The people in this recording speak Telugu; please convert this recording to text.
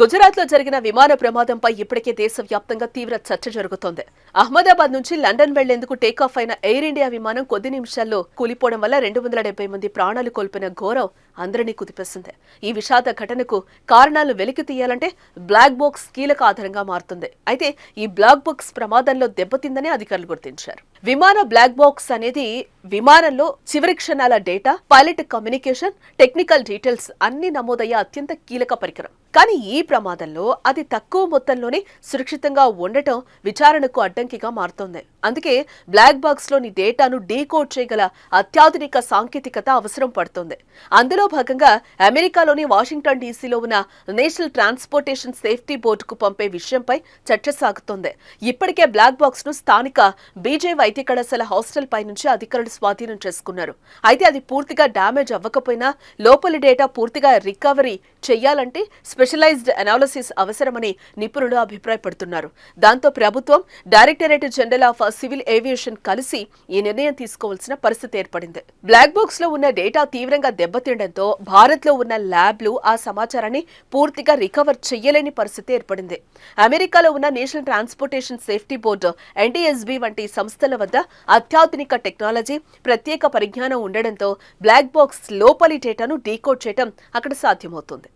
గుజరాత్ లో జరిగిన విమాన ప్రమాదంపై ఇప్పటికే దేశవ్యాప్తంగా తీవ్ర చర్చ జరుగుతోంది. అహ్మదాబాద్ నుంచి లండన్ వెళ్లేందుకు టేకాఫ్ అయిన ఎయిర్ ఇండియా విమానం కొద్ది నిమిషాల్లో కూలిపోవడం వల్ల 270 మంది ప్రాణాలు కోల్పోయిన ఘోరం అందరినీ కుదిపేసింది. ఈ విషాద ఘటనకు కారణాలు వెలికి తీయాలంటే బ్లాక్ బాక్స్ కీలక ఆధారంగా మారుతుంది. అయితే ఈ బ్లాక్ బాక్స్ ప్రమాదంలో దెబ్బతిందని అధికారులు గుర్తించారు. విమాన బ్లాక్ బాక్స్ అనేది విమానంలో చివరి క్షణాల data, pilot communication, technical details అన్ని నమోదయ్యే అత్యంత కీలక పరికరం. కానీ ఈ ప్రమాదంలో అది తక్కువ మొత్తంలోనే సురక్షితంగా ఉండటం విచారణకు అడ్డంకిగా మారుతోంది. అందుకే బ్లాక్ బాక్స్ లోని డేటాను డీకోడ్ చేయగల అత్యాధునిక సాంకేతికత అవసరం పడుతోంది. అందులో భాగంగా అమెరికాలోని వాషింగ్టన్ డీసీలో ఉన్న నేషనల్ ట్రాన్స్పోర్టేషన్ సేఫ్టీ బోర్డుకు పంపే విషయంపై చర్చ సాగుతోంది. ఇప్పటికే బ్లాక్ బాక్స్ ను స్థానిక బీజే వైద్య కళాశాల హాస్టల్ పై నుంచి అధికారులు స్వాధీనం చేసుకున్నారు. అయితే అది పూర్తిగా డ్యామేజ్ అవ్వకపోయినా లోపలి డేటా పూర్తిగా రికవరీ చేయాలంటే స్పెషలైజ్డ్ అనాలిసిస్ అవసరమని నిపుణులు అభిప్రాయపడుతున్నారు. దాంతో ప్రభుత్వం, directorate general of civil aviation కలిసి ఈ నిర్ణయం తీసుకోవాల్సిన పరిస్థితి ఏర్పడింది. బ్లాక్ బాక్స్ లో ఉన్న డేటా తీవ్రంగా దెబ్బతిండడంతో భారత్ లో ఉన్న ల్యాబ్లు ఆ సమాచారాన్ని పూర్తిగా రికవర్ చేయలేని పరిస్థితి ఏర్పడింది. అమెరికాలో ఉన్న national transportation safety board NTSB వంటి సంస్థల వద్ద అత్యాధునిక టెక్నాలజీ, ప్రత్యేక పరిజ్ఞానం ఉండడంతో బ్లాక్ బాక్స్ లోపలి డేటాను డీకోడ్ చేయడం అక్కడ సాధ్యమవుతుంది.